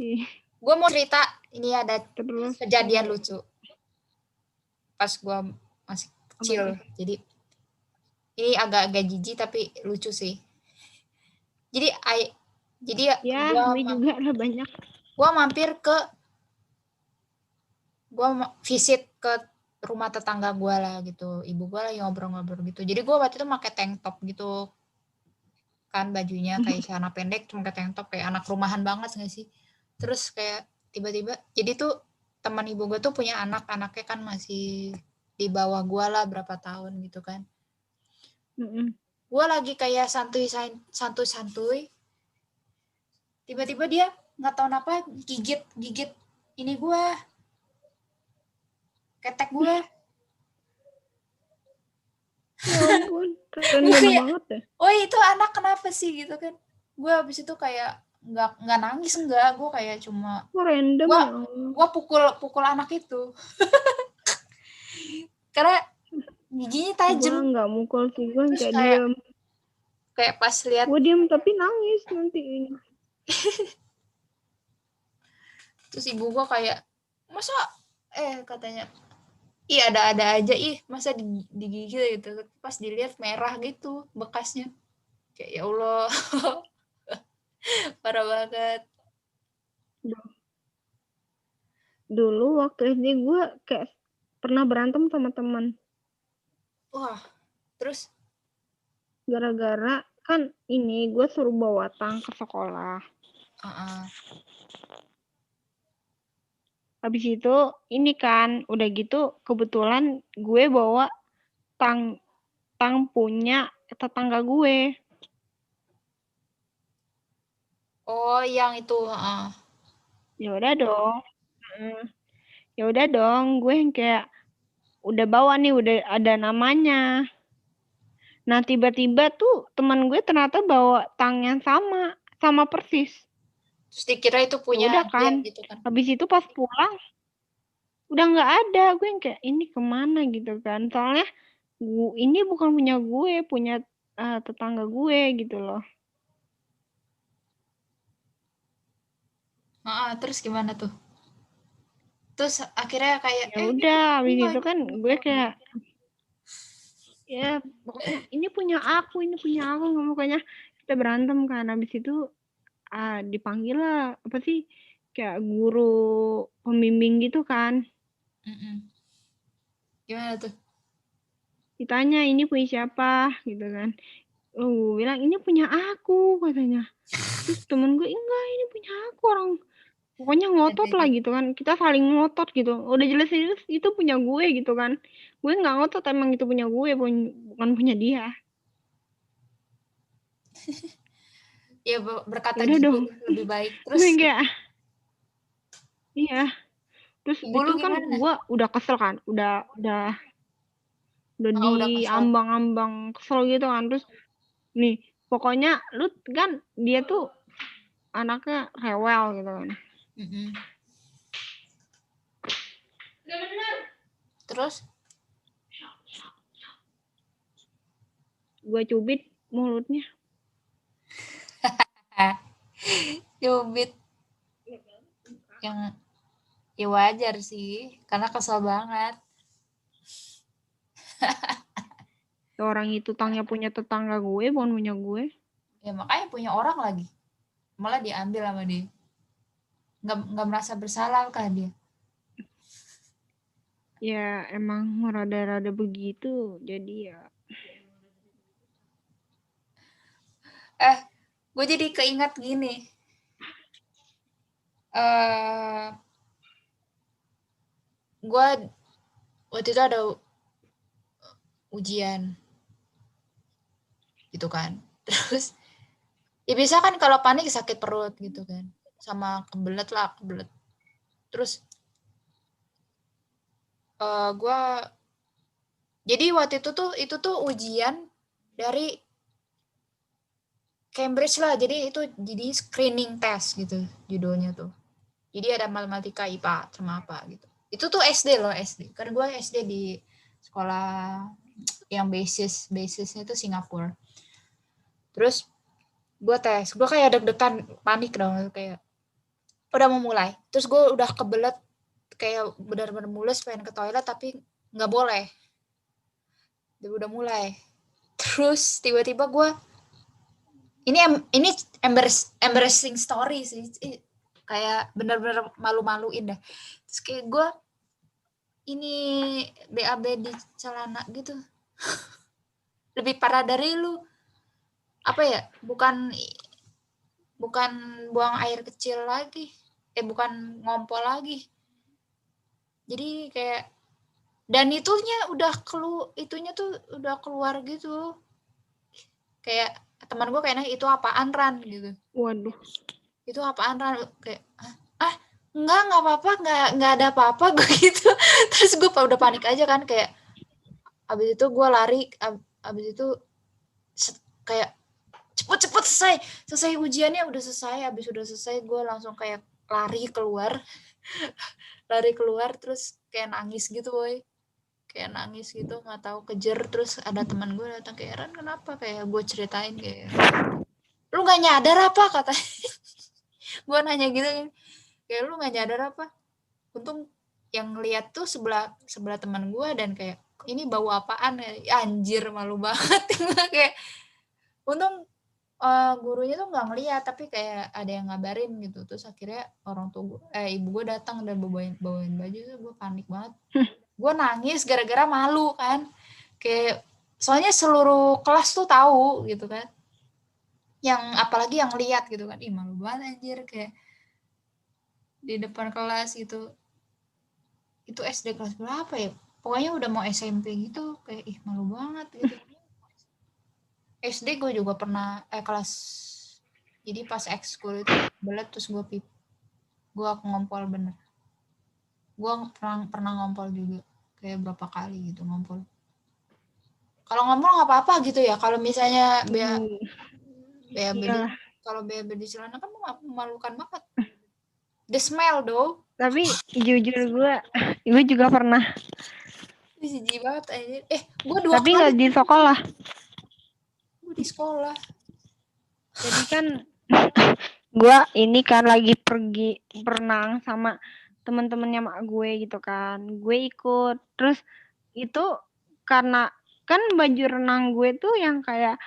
Ih, Gue mau cerita, ini ada terus kejadian lucu pas gue masih apa kecil. tuh? Jadi ini agak-agak jijik tapi lucu sih. Jadi jadi Ya, gue gue juga lah banyak. mampir ke gue visit ke rumah tetangga gue lah gitu. Ibu gue lagi ngobrol-ngobrol gitu. Jadi gue waktu itu pakai tank top gitu kan, bajunya kayak celana pendek cuma pakai tank top kayak anak rumahan banget nggak sih. Terus kayak tiba-tiba jadi tuh teman ibu gue tuh punya anaknya kan masih di bawah gue lah berapa tahun gitu kan. Gue lagi kayak santuy tiba-tiba dia nggak tahu kenapa gigit gigit ini gue, ketek gue. Ya ampun, Gue random kayak, banget ya. oh itu anak kenapa sih gitu kan. Gue habis itu kayak nggak nangis, enggak, gue kayak cuma Kok random gue ya Allah. gue pukul anak itu karena giginya Gue tajam. nggak mukul sih, gue Terus kayak kayak diem. pas lihat, Gue diem tapi nangis nanti. terus ibu gue kayak masa katanya ih ada aja ih masa digigit gitu, pas dilihat merah gitu bekasnya, kayak ya Allah. Parah banget. Dulu waktu SD gue kayak pernah berantem sama teman. Wah, terus Gara-gara kan ini gue suruh bawa tang ke sekolah. uh-uh. Habis itu ini kan udah gitu kebetulan gue bawa tang punya tetangga gue. Oh yang itu, uh. Ya udah dong. Ya udah dong, gue yang kayak udah bawa nih, udah ada namanya. Nah, tiba-tiba tuh teman gue ternyata bawa tang yang sama persis. Terus dikira itu Ya punya udah dia kan. gitu kan. Habis itu pas pulang udah nggak ada. Gue yang kayak ini kemana gitu kan. Soalnya ini bukan punya gue, punya tetangga gue gitu loh. Terus gimana tuh? Terus akhirnya kayak Ya ini udah, punya habis gua itu kan gitu. gue kayak ya pokoknya ini punya aku pokoknya kita berantem kan. Habis itu dipanggil lah apa sih kayak guru pembimbing gitu kan. Mm-mm. Gimana tuh? Ditanya ini punya siapa gitu kan. Oh, gue bilang ini punya aku katanya. Terus temen gue enggak ini punya aku, orang pokoknya ngotot lah gitu kan, kita saling ngotot gitu, udah jelas itu punya gue gitu kan. Gue nggak ngotot, emang itu punya gue, bukan punya dia. Ya Ya berkata udah jujur dong. lebih baik. Gue Terus kayak iya. Terus ibu itu lu kan gimana? gue udah kesel kan, udah Oh, di udah kesel. ambang-ambang kesel gitu kan. Terus nih pokoknya lu kan, dia tuh anaknya rewel gitu kan. Mm-mm. Terus Gue cubit mulutnya. Cubit yang ya wajar sih karena kesel banget. Orang itu tangnya punya tetangga gue, bukan punya gue. Ya makanya punya orang lagi. Malah diambil sama dia. Nggak merasa bersalah kah dia? Ya emang rada-rada begitu, jadi ya. Gue jadi keingat gini. Gue waktu itu ada ujian gitu kan. Terus ya biasa kan kalau panik sakit perut gitu kan. Sama kebelet. Terus gue jadi waktu itu tuh ujian dari Cambridge lah. Jadi itu jadi screening test gitu judulnya tuh. Jadi ada matematika, IPA sama apa gitu. Itu tuh SD loh, SD. Karena gue SD di sekolah yang basisnya tuh Singapura. Terus gue tes, gue kayak deg-degan, panik dong, kayak udah mau mulai. Terus gue udah kebelet kayak benar-benar mulus pengen ke toilet tapi nggak boleh. Udah mulai. Terus tiba-tiba gue ini embarrassing story sih. Kayak benar-benar malu-maluin dah. Terus kayak gue ini BAB di celana gitu. Lebih parah dari lu. Apa ya? Bukan buang air kecil lagi. Bukan ngompol lagi. Jadi kayak dan itunya udah keluar gitu. Kayak teman gue kayaknya itu apaan Ran gitu. Waduh. Itu apaan Ran kayak enggak apa-apa, enggak ada apa-apa gue gitu. Terus gue udah panik aja kan kayak abis itu gue lari, abis itu kayak cepet selesai ujiannya udah selesai, abis udah selesai gue langsung kayak lari keluar terus kayak nangis gitu boy, kayak nangis gitu nggak tahu kejer. Terus ada teman gue datang kayak Ran kenapa, kayak gue ceritain kayak lu nggak nyadar apa katanya. Gue nanya gitu kayak lu nggak nyadar apa. Untung yang lihat tuh sebelah teman gue dan kayak ini bau apaan ya, anjir malu banget. Kayak untung gurunya tuh nggak ngeliat tapi kayak ada yang ngabarin gitu. Terus akhirnya orang tua ibu gue datang dan bawain baju. Tuh gue panik banget. Gue nangis gara-gara malu kan, kayak soalnya seluruh kelas tuh tahu gitu kan, yang apalagi yang lihat gitu kan. Ih malu banget anjir, kayak di depan kelas gitu. Itu SD kelas berapa ya, pokoknya udah mau SMP gitu, kayak ih malu banget gitu. SD gue juga pernah kelas, jadi pas ekskul itu belet terus gue ngompol bener. Gue pernah ngompol juga kayak berapa kali gitu ngompol. Kalau ngompol nggak apa-apa gitu ya, kalau misalnya kalau BAB di celana kan memalukan banget. The smell though. Tapi jujur gue juga pernah. Jijik banget aja. Gue 2 Tapi kali. nggak di sekolah. Gue di sekolah. Jadi kan gue ini kan lagi pergi berenang sama teman-temannya mak gue gitu kan. Gue ikut. Terus itu karena kan baju renang gue tuh yang kayak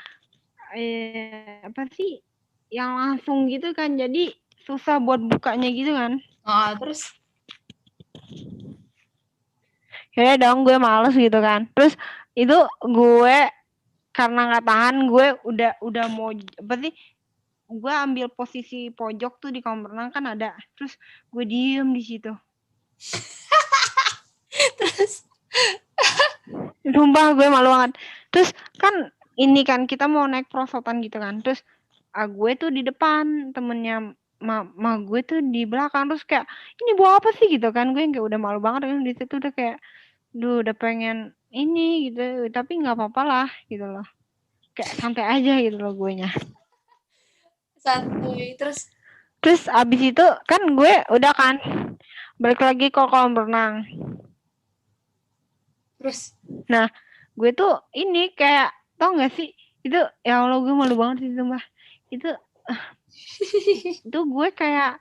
apa sih? Yang langsung gitu kan. Jadi susah buat bukanya gitu kan. Terus Ya dong gue males gitu kan. Terus itu gue karena nggak tahan, gue udah mau apa sih, gue ambil posisi pojok tuh di kolam renang kan ada. Terus gue diem di situ. terus Sumpah gue malu banget. Terus kan ini kan kita mau naik perosotan gitu kan. Terus gue tuh di depan, temennya ma gue tuh di belakang. Terus kayak ini bawa apa sih gitu kan. Gue kayak udah malu banget kan di situ, udah kayak udah pengen ini gitu, tapi nggak apa-apa lah gitu loh, kayak santai aja gitu loh gue nya. Santuy. Terus abis itu kan gue udah kan balik lagi ke kolam renang. Terus Nah gue tuh ini kayak tau gak sih itu, ya Allah gue malu banget sih sumpah. Itu gue kayak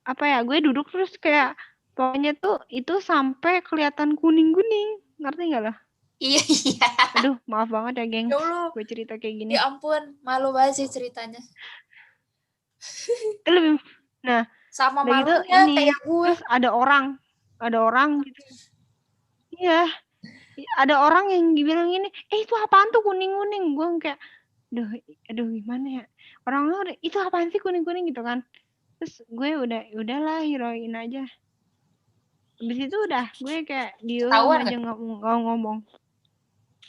apa ya, gue duduk terus kayak pokoknya tuh itu sampai kelihatan kuning-kuning, ngerti gak lah? Iya. Aduh maaf banget ya geng, gue cerita kayak gini. Ya ampun, malu banget sih ceritanya. Itu lebih, nah sama udah gitu malunya ini kayak gue. terus ada orang gitu. Iya, ada orang yang bilang ini, itu apaan tuh kuning-kuning. Gue kayak aduh gimana ya, orang itu apaan sih kuning-kuning gitu kan. Terus gue udahlah heroin aja. Habis itu udah gue kayak diem aja, nggak ngomong.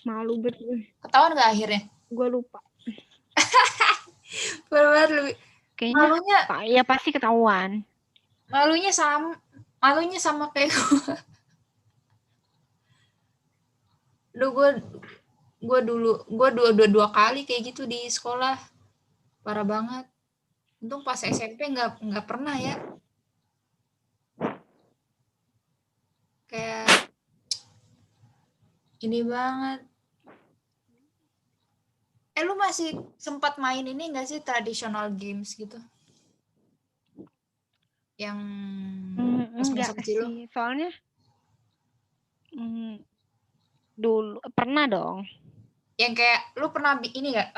Malu banget gue. Ketahuan nggak akhirnya? Gue lupa. Bener-bener lebih kayaknya malunya, ya pasti ketahuan. malunya sama kayak gue. Gue dua kali kayak gitu di sekolah, parah banget. Untung pas SMP nggak pernah ya, kayak ini banget. Lu masih sempat main ini nggak sih traditional games gitu? Yang pas masa Enggak kecil lu? sih, soalnya dulu pernah dong. Yang kayak lu pernah ini nggak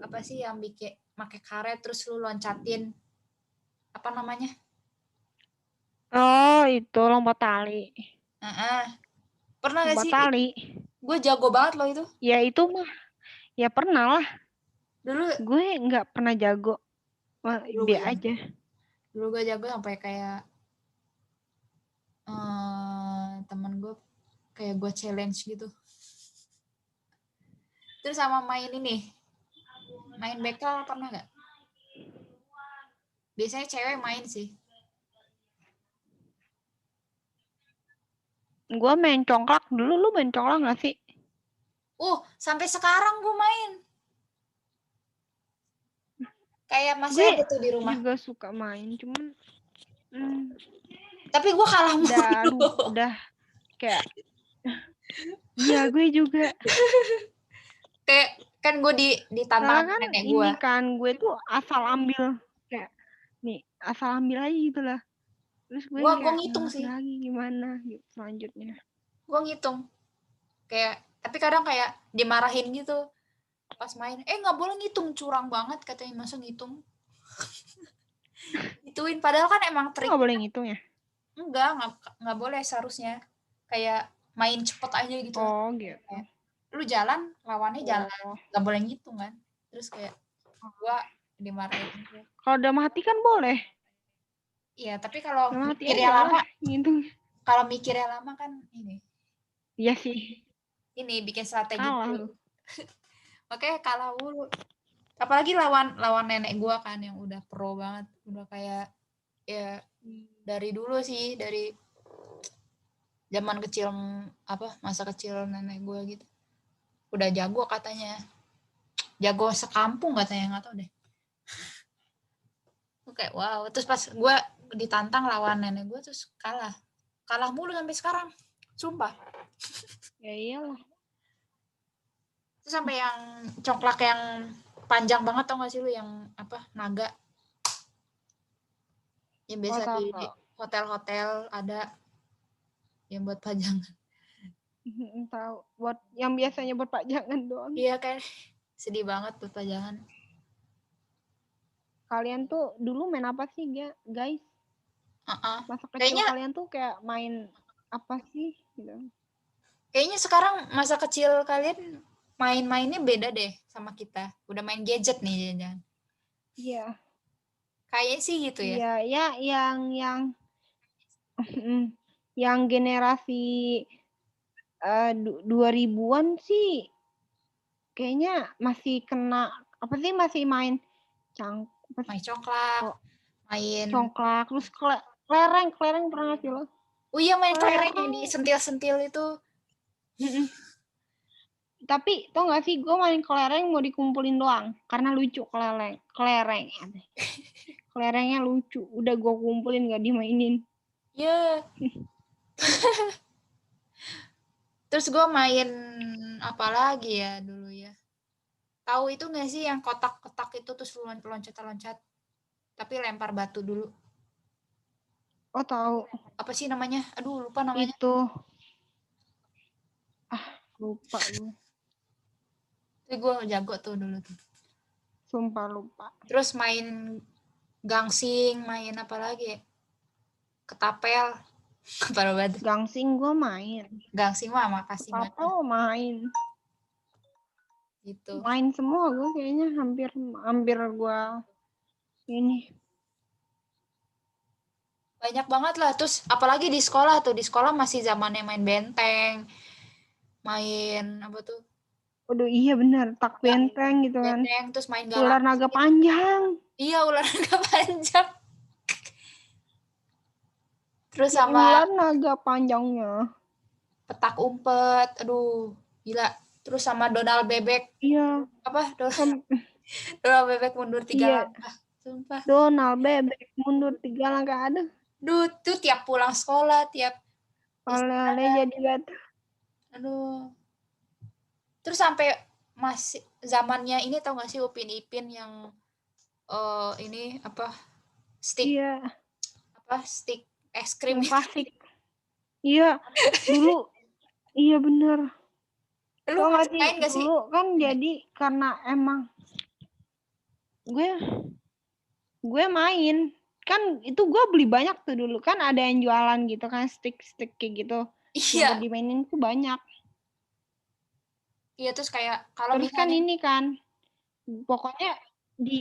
apa sih yang bikin pakai karet terus lu loncatin apa namanya? Oh, itu lompat tali. Pernah gak Lompat sih? tali. Gue jago banget loh itu. Ya itu mah, ya pernah lah. Dulu Gue nggak pernah jago. Wah, dulu gue biar jago. aja. Dulu gue jago sampai kayak temen gue kayak gue challenge gitu. Terus sama main ini, main bekel pernah gak? Biasanya cewek main sih. Gue main congklak dulu. Lu main congklak gak sih? Sampai sekarang gue main. Kayak masih Gue ada tuh di rumah. juga suka main, cuman Tapi gue kalah mulu. udah kayak iya gue juga. Kayak kan gue ditantang Soalnya kan nenek gue. ini kan gue tuh asal ambil kayak nih asal ambil aja gitu lah. Terus gue Gue kayak ngitung ngerti sih. lagi gimana gitu selanjutnya. Gue ngitung. Kayak tapi kadang kayak dimarahin gitu pas main. Nggak boleh ngitung, curang banget katanya, masa ngitung. Ituin padahal kan emang trik. Nggak boleh ngitung ya? Nggak boleh seharusnya. Kayak main cepet aja gitu. Oh gitu. Kayak, lu jalan, lawannya jalan. Nggak boleh ngitung kan. Terus kayak gua dimarahin gitu. Kalau udah mati kan boleh. Iya, tapi kalau Udah mati mikirnya aja lama, lah ngitung. kalau mikirnya lama kan ini Iya sih. bikin strategi Kalah dulu. lu. Makanya kalah mulu. Apalagi lawan nenek gua kan yang udah pro banget, udah kayak ya dari dulu sih, dari zaman kecil masa kecil nenek gua gitu. Udah jago katanya. Jago sekampung katanya, nggak tahu deh. Kayak wow, terus pas gue ditantang lawan nenek gue terus kalah mulu sampai sekarang, sumpah. Ya iyalah. Terus sampai yang congklak yang panjang banget, tau gak sih lu, yang naga yang biasa di hotel-hotel ada yang buat pajangan. Tahu, buat yang biasanya buat pajangan doang. Iya kan, sedih banget buat pajangan. Kalian tuh dulu main apa sih guys? Masa kecil kalian tuh kayak main apa sih gitu? Kayaknya sekarang masa kecil kalian main-mainnya beda deh sama kita. Udah main gadget nih jangan. Iya. Kayaknya sih gitu ya. Iya, ya yang generasi 2000-an sih kayaknya masih kena apa sih, masih main congklak, main congklak, terus kelereng pernah nggak sih lo? Oh iya, main kelereng yang disentil-sentil itu. Tapi tau gak sih, gue main kelereng mau dikumpulin doang karena lucu. Kelerengnya lucu, udah gue kumpulin gak dimainin. Iya. Terus gue main apa lagi ya dulu ya, tahu itu gak sih yang kotak-kotak itu terus loncat-loncat tapi lempar batu dulu? Oh tahu. Apa sih namanya? Aduh lupa namanya. Itu lupa gue. Tapi gue jago tuh dulu tuh. Sumpah lupa. Terus main gangsing, main apa lagi? Ketapel. Parah banget. Gangsing gue main. Gangsing mah makasih banget. Ketapel main. Gitu. Main semua gue kayaknya, hampir gue ini. Banyak banget lah. Terus apalagi di sekolah tuh. Di sekolah masih zamannya main benteng. Main apa tuh? Waduh iya bener, tak benteng gitu kan. Benteng, terus main ular naga panjang. Iya, ular naga panjang. Terus Ya, sama ular naga panjangnya. petak umpet, aduh gila. Terus sama Donald bebek. Iya. Donald bebek mundur 3 langkah. Sumpah. Donald bebek mundur 3 langkah, aduh. Duh, tuh tiap pulang sekolah, tiap oleh jadi gatal. Aduh. Terus sampai masih zamannya ini, tau gak sih Upin Ipin yang ini stick Iya, stick es krim. yang plastik. Iya, dulu iya bener. Lu Tau gak masih sih, main gak sih? dulu kan jadi karena emang gue main. Kan itu gue beli banyak tuh dulu. Kan ada yang jualan gitu kan, stick-stick kayak gitu. Yang buat Iya. dimainin tuh banyak. Iya, terus kayak kalau Terus kan misalnya ini kan, pokoknya di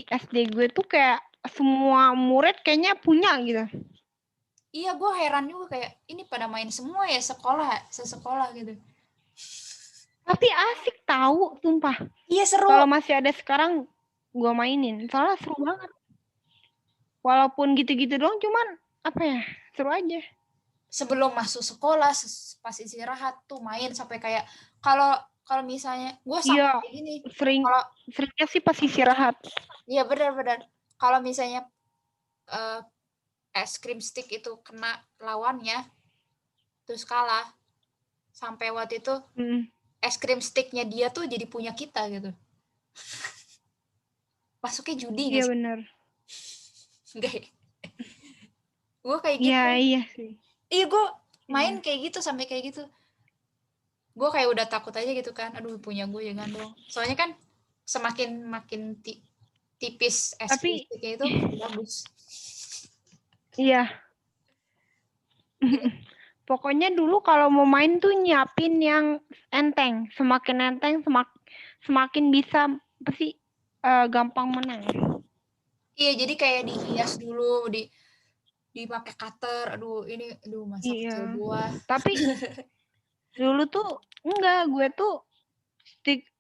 SD gue tuh kayak semua murid kayaknya punya gitu. iya, gue heran juga kayak ini pada main semua ya sesekolah gitu. Tapi asik tahu, sumpah. Iya, seru. Kalau masih ada sekarang, gue mainin. Soalnya seru banget. Walaupun gitu-gitu doang, cuman apa ya, seru aja. Sebelum masuk sekolah pas istirahat tuh main sampai kayak kalau misalnya gue sampai Iya, kayak gini kalau seringnya sih pas istirahat. iya benar-benar kalau misalnya es krim stick itu kena lawannya terus kalah sampai waktu itu es krim sticknya dia tuh jadi punya kita gitu. Masuknya judi Iya gak sih? benar. Enggak ya? Gue kayak Iya gitu. iya sih. Iya, gue main Iya. kayak gitu sampai kayak gitu. Gue kayak udah takut aja gitu kan. Aduh, punya gue jangan dong. Soalnya kan semakin makin tipis es krim Tapi sticknya itu bagus. iya. Pokoknya dulu kalau mau main tuh nyiapin yang enteng. Semakin enteng semakin bisa apa sih gampang menang. Iya, jadi kayak dihias dulu, dipakai cutter. Aduh, ini masa kecil Iya. gua. Tapi dulu tuh enggak, gue tuh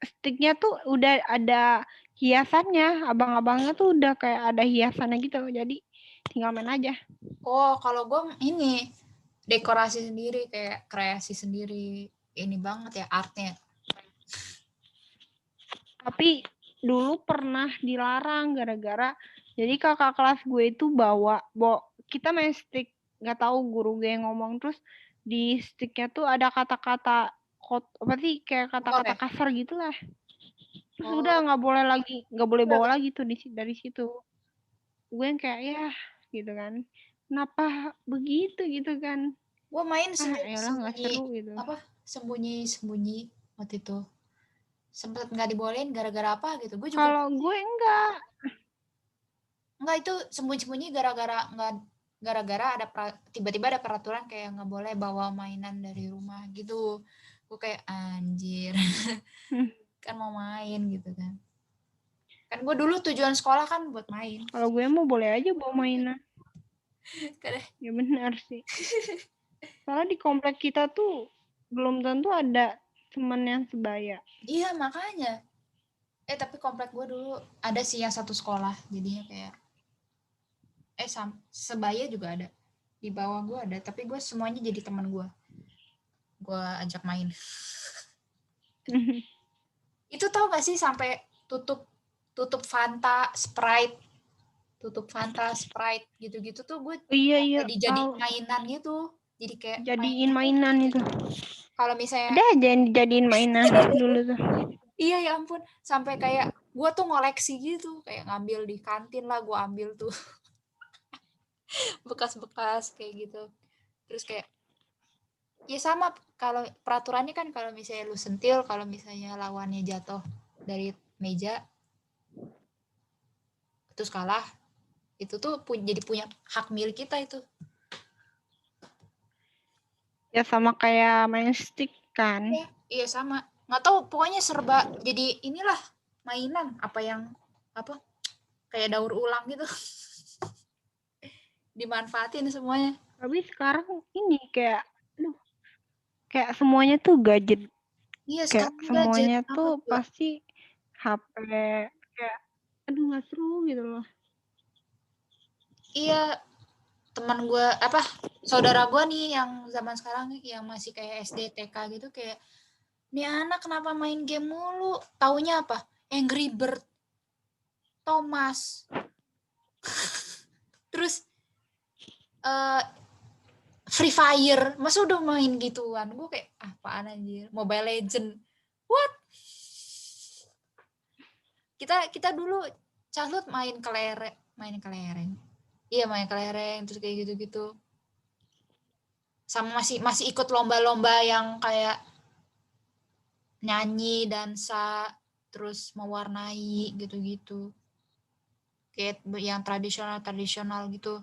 sticknya tuh udah ada hiasannya. Abang-abangnya tuh udah kayak ada hiasannya gitu. Jadi tinggal main aja. Oh, kalau gua ini dekorasi sendiri, kayak kreasi sendiri. Ini banget ya artnya. Tapi dulu pernah dilarang gara-gara jadi kakak kelas gue itu bawa kita main stick, nggak tahu guru gue yang ngomong, terus di sticknya tuh ada kata-kata apa sih kayak kata-kata Ya? kasar gitulah. Terus udah Oh, nggak boleh bawa lagi tuh dari situ. Gue yang kayak ya gitu kan, kenapa begitu gitu kan. gue main Elah nggak seru gitu. sembunyi waktu itu. Sempet nggak dibolehin gara-gara apa gitu. Gue juga Kalau gue enggak. enggak, itu sembunyi-sembunyi gara-gara ada tiba-tiba ada peraturan kayak nggak boleh bawa mainan dari rumah gitu. Gue kayak anjir. Kan mau main gitu kan. Kan gue dulu tujuan sekolah kan buat main. Kalau gue mau boleh aja bawa mainan. Kadang, Ya benar sih. Soalnya di komplek kita tuh belum tentu ada teman yang sebaya. iya makanya. Tapi komplek gue dulu ada sih yang satu sekolah. Jadinya kayak sebaya juga ada. Di bawah gue ada, tapi gue semuanya jadi teman gue ajak main. Itu tau gak sih sampai tutup Fanta, Sprite gitu-gitu tuh gue Iya dijadiin tahu. mainan gitu. Jadi kayak Jadiin mainan itu. kalau misalnya Ada aja yang dijadiin mainan dulu tuh. iya ya ampun, sampai kayak gue tuh ngoleksi gitu, kayak ngambil di kantin lah, gue ambil tuh bekas-bekas kayak gitu. Terus kayak ya sama, kalau peraturannya kan kalau misalnya lu sentil, kalau misalnya lawannya jatuh dari meja terus kalah, itu tuh jadi punya hak milik kita itu. Ya sama kayak main stick kan. Iya sama, nggak tahu pokoknya serba jadi inilah mainan apa kayak daur ulang gitu. Dimanfaatin semuanya. Tapi sekarang ini kayak semuanya tuh gadget. Iya, Kayak sekarang gadget semuanya apa tuh coba? pasti HP. Kayak nggak seru gitu loh. Iya, teman gue saudara gue nih yang zaman sekarang yang masih kayak SD TK gitu, kayak nih anak kenapa main game mulu, taunya apa Angry Bird, Thomas, terus Free Fire, masa udah main gituan. Gue kayak apaan anjir, Mobile Legend, what? Kita dulu childhood main kelereng, Iya, main kelereng terus kayak gitu-gitu. Sama masih ikut lomba-lomba yang kayak nyanyi, dansa, terus mewarnai gitu-gitu. Kayak yang tradisional gitu.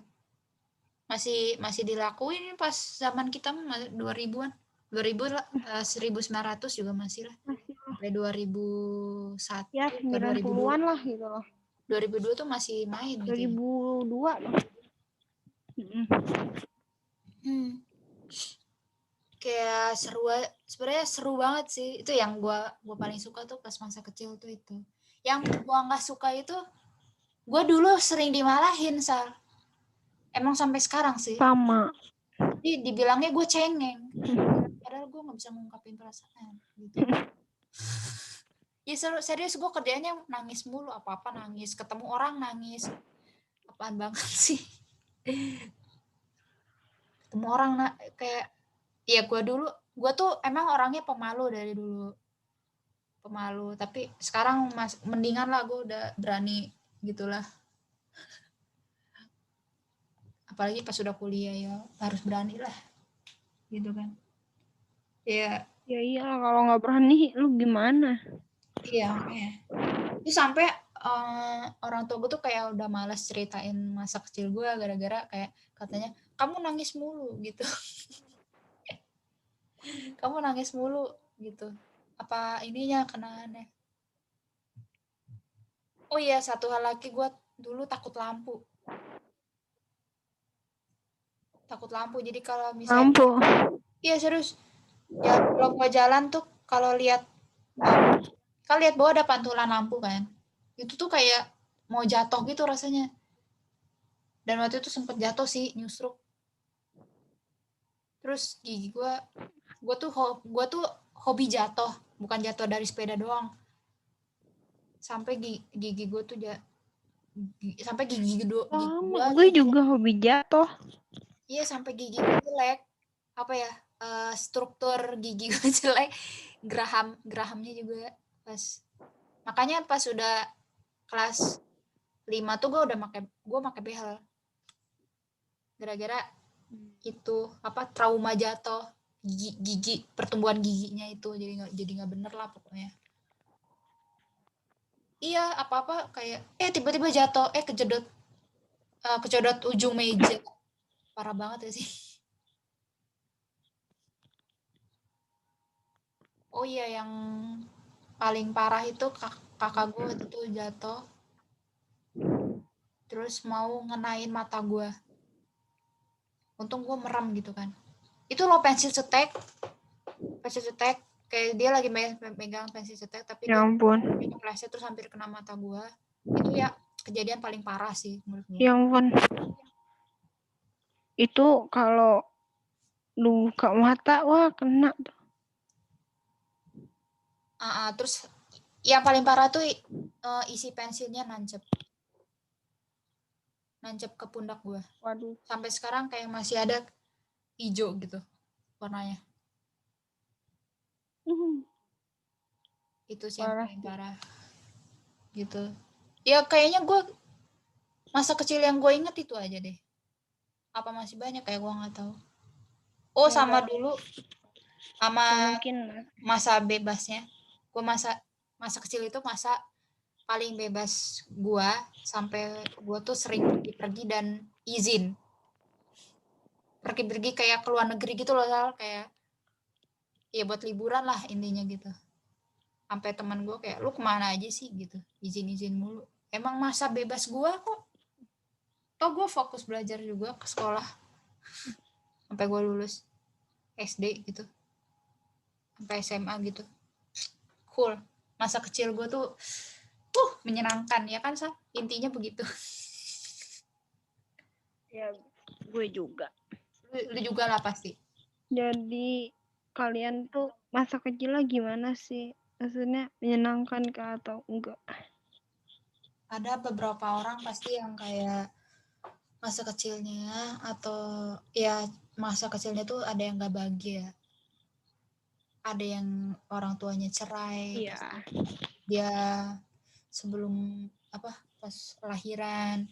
Masih dilakuin pas zaman kita 2000-an. 2000 lah, 1900 juga masih lah. Masih lah. Sampai 2001 Ya, atau 2002. 90-an lah gitu loh. 2002 tuh masih main gitu ya. 2002 loh. Kayak sebenarnya seru banget sih. Itu yang gua paling suka tuh pas masa kecil tuh itu. Yang gua nggak suka itu, gua dulu sering dimarahin, Sal. Emang sampai sekarang sih. Sama. Jadi dibilangnya gue cengeng. Padahal gue nggak bisa ngungkapin perasaan gitu. Ya serius gue kerjanya nangis mulu, apa-apa nangis, ketemu orang nangis. Apaan banget sih. Ketemu orang kayak ya gue tuh emang orangnya pemalu dari dulu. Pemalu, tapi sekarang mendingan lah, gue udah berani gitulah. Apalagi pas sudah kuliah ya harus berani lah. Gitu kan. Ya iya kalau nggak berani lu gimana? iya makanya. Itu sampai orang tua gue tuh kayak udah malas ceritain masa kecil gue gara-gara kayak katanya kamu nangis mulu gitu. Kamu nangis mulu gitu. Apa ininya kenangannya? Oh iya, satu hal lagi, gue dulu takut lampu. Takut lampu. Jadi kalau misalnya Lampu. iya serius. Kalau gue jalan tuh kalau lihat bawah ada pantulan lampu kan. Itu tuh kayak mau jatuh gitu rasanya. Dan waktu itu sempet jatuh sih, nyusruk. Terus gigi gue tuh hobi jatuh, bukan jatuh dari sepeda doang. Sampai gigi gue tuh sampai gigi gue Gue juga hobi jatuh. iya sampai gigi gue jelek. Apa ya? Struktur gigi gue jelek. Gerahamnya juga pas. Makanya pas udah kelas 5 tuh gue pakai behel. Gara-gara itu apa trauma jatuh gigi pertumbuhan giginya itu jadi nggak bener lah pokoknya. Iya apa kayak tiba-tiba jatuh kecodot ujung meja, parah banget ya sih. Oh iya, yang paling parah itu kakak gue waktu itu jatuh terus mau ngenain mata gue, untung gue merem gitu kan. Itu lo pensil cetek kayak dia lagi megang pensil cetek tapi Ya ampun. dia kepleset terus hampir kena mata gue. Itu ya kejadian paling parah sih menurut gue. Ya ampun. Itu kalau lu buka mata, wah kena tuh. Terus yang paling parah tuh isi pensilnya nancep ke pundak gue. Waduh. Sampai sekarang kayak masih ada hijau gitu warnanya. Itu sih yang Parah. paling parah gitu. Ya kayaknya gue masa kecil yang gue inget itu aja deh. Apa masih banyak kayak gue nggak tahu. Oh sama dulu sama Mungkin masa bebasnya. Gue masa kecil itu masa paling bebas gue sampai gue tuh sering pergi-pergi dan izin. Pergi-pergi kayak ke luar negeri gitu loh, Sal. Kayak ya buat liburan lah intinya gitu. Sampai teman gue kayak lu kemana aja sih gitu, izin mulu. Emang masa bebas gue kok. Toh gue fokus belajar juga ke sekolah sampai gue lulus SD gitu, sampai SMA gitu. Cool. Masa kecil gue tuh menyenangkan ya kan, Sal? Intinya begitu. ya gue juga. Lu juga lah pasti. Jadi kalian tuh masa kecilnya gimana sih? Maksudnya menyenangkan kah atau enggak? Ada beberapa orang pasti yang kayak masa kecilnya atau ya masa kecilnya tuh ada yang gak bahagia. Ada yang orang tuanya cerai. Iya. Dia sebelum pas lahiran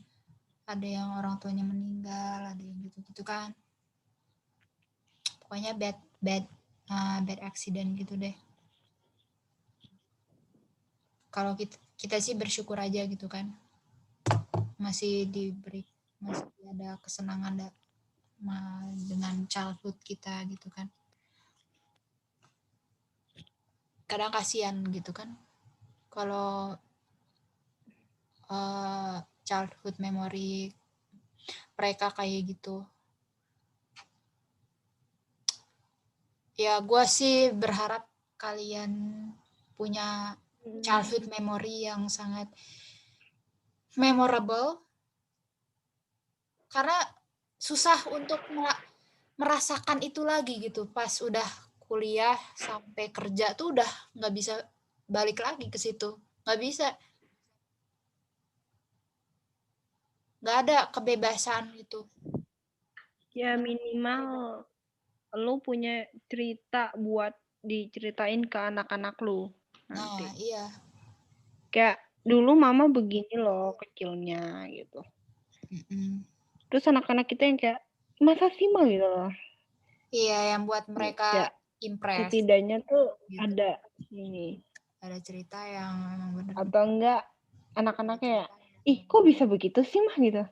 ada yang orang tuanya meninggal, ada yang gitu-gitu kan. Pokoknya bad accident gitu deh. Kalau kita sih bersyukur aja gitu kan, masih ada kesenangan dengan childhood kita gitu kan. Kadang kasihan gitu kan kalau childhood memory mereka kayak gitu. Ya gue sih berharap kalian punya childhood memory yang sangat memorable, karena susah untuk merasakan itu lagi gitu. Pas udah kuliah sampai kerja tuh udah nggak bisa balik lagi ke situ, nggak bisa, nggak ada kebebasan gitu. Ya minimal lu punya cerita buat diceritain ke anak-anak lu nanti. Nah iya, Kayak dulu mama begini loh kecilnya gitu. Terus anak-anak kita yang kayak masa sih mah gitu loh. iya, yang buat mereka Ya, impress setidaknya tuh gitu. ada ini. Ada cerita yang memang benar. Atau enggak anak-anaknya, ih kok bisa begitu sih mah gitu.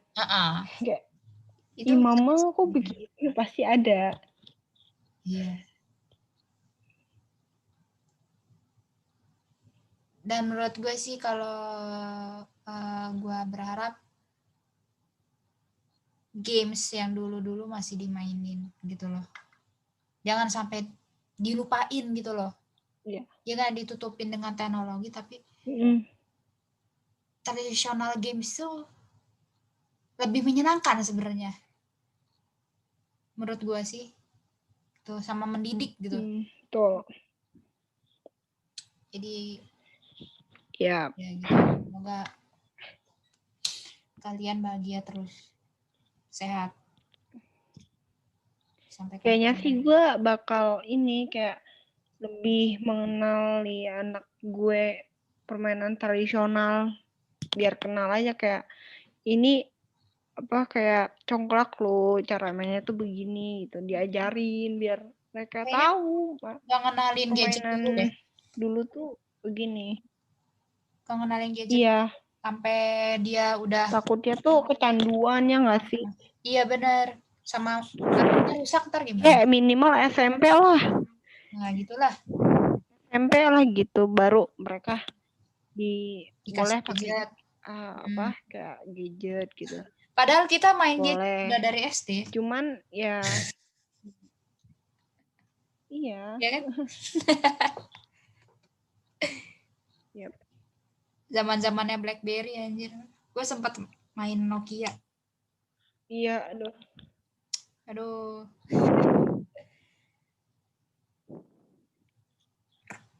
Kayak, Itu ih mama kok begitu, pasti ada. iya. Dan menurut gue sih kalau gue berharap games yang dulu-dulu masih dimainin gitu loh. Jangan sampai dilupain gitu loh. Iya. Jangan ditutupin dengan teknologi, tapi tradisional games itu lebih menyenangkan sebenarnya. Menurut gue sih. Tuh sama mendidik gitu. Tuh. Jadi ya gitu. Semoga kalian bahagia terus, sehat. Sampai kayaknya sih gue bakal ini kayak lebih mengenali anak gue permainan tradisional, biar kenal aja kayak ini apa kayak congklak lo cara mainnya tuh begini gitu, diajarin biar mereka tahu Gak ngenalin gadget dulu deh. Dulu tuh begini. Gak ngenalin gadget. Iya. Sampai dia udah. Takutnya tuh kecanduan ya nggak sih? Iya benar. Sama rusak ntar gimana? Minimal SMP lah. Nah gitulah. SMP lah gitu, baru mereka boleh pakai apa kayak gadget gitu. Padahal kita main gadget udah dari SD. Cuman ya iya. Ya kan? Yep. Zaman-zamannya BlackBerry anjir. Gue sempat main Nokia. Iya, aduh.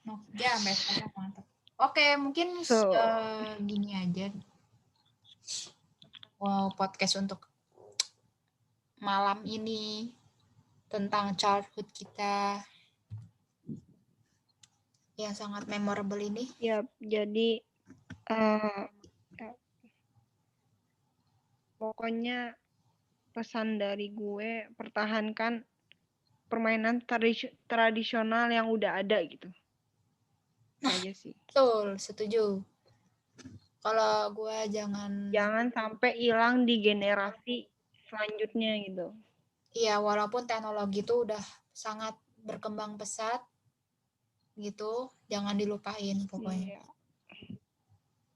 Nokia sampai sekarang mantap. Oke, mungkin gini aja. Wow, podcast untuk malam ini tentang childhood kita yang sangat memorable ini. Ya, jadi pokoknya pesan dari gue, pertahankan permainan tradisional yang udah ada gitu. Aja sih. Betul, setuju. Kalau gue jangan sampai hilang di generasi selanjutnya gitu. Iya, walaupun teknologi itu udah sangat berkembang pesat gitu, jangan dilupain pokoknya. Iya.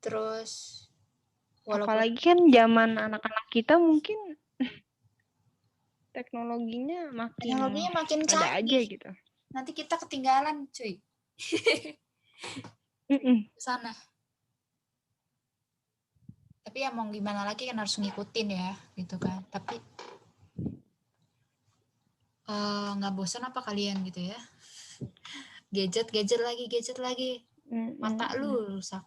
Terus apalagi kan zaman anak-anak kita mungkin teknologinya makin canggih aja gitu. Nanti kita ketinggalan, cuy. Sana. Tapi ya mau gimana lagi kan harus ngikutin ya, gitu kan. Tapi nggak bosan apa kalian gitu ya? Gadget lagi. Mata lu rusak.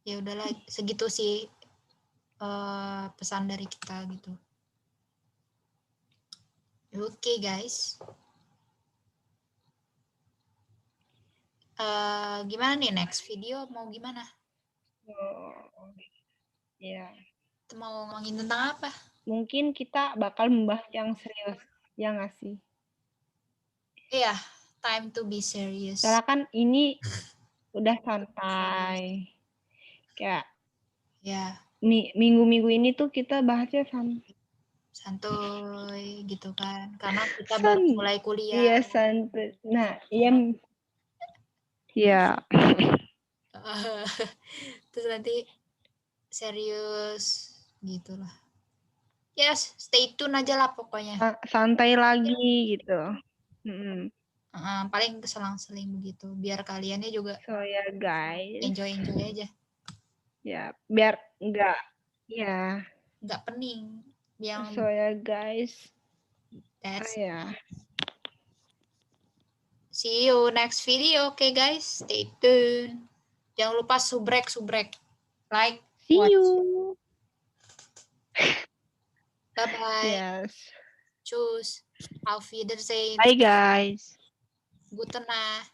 Ya udahlah, segitu sih pesan dari kita gitu. Oke, guys. Gimana nih next video mau gimana? Ya. Kita mau ngomongin tentang apa? Mungkin kita bakal membahas yang serius. Ya nggak sih? Iya, time to be serious. Soalnya kan ini udah santai. Kayak Ya, minggu-minggu ini tuh kita bahasnya santuy gitu kan. Karena kita baru mulai kuliah. Iya, santai. Nah, iya. Terus nanti serius gitu lah. Yes, stay tune aja lah pokoknya. Santai lagi gitu. Paling keselang-seling begitu. Biar kaliannya juga So ya guys. enjoy aja. Ya, biar enggak. Ya. Enggak pening. So ya guys. That's Ya. See you next video, okay guys? Stay tune. Jangan lupa subrek. Like, See watch. you. Bye-bye. Yes. Tschüss. Auf Wiedersehen. Bye guys. Gute Nacht.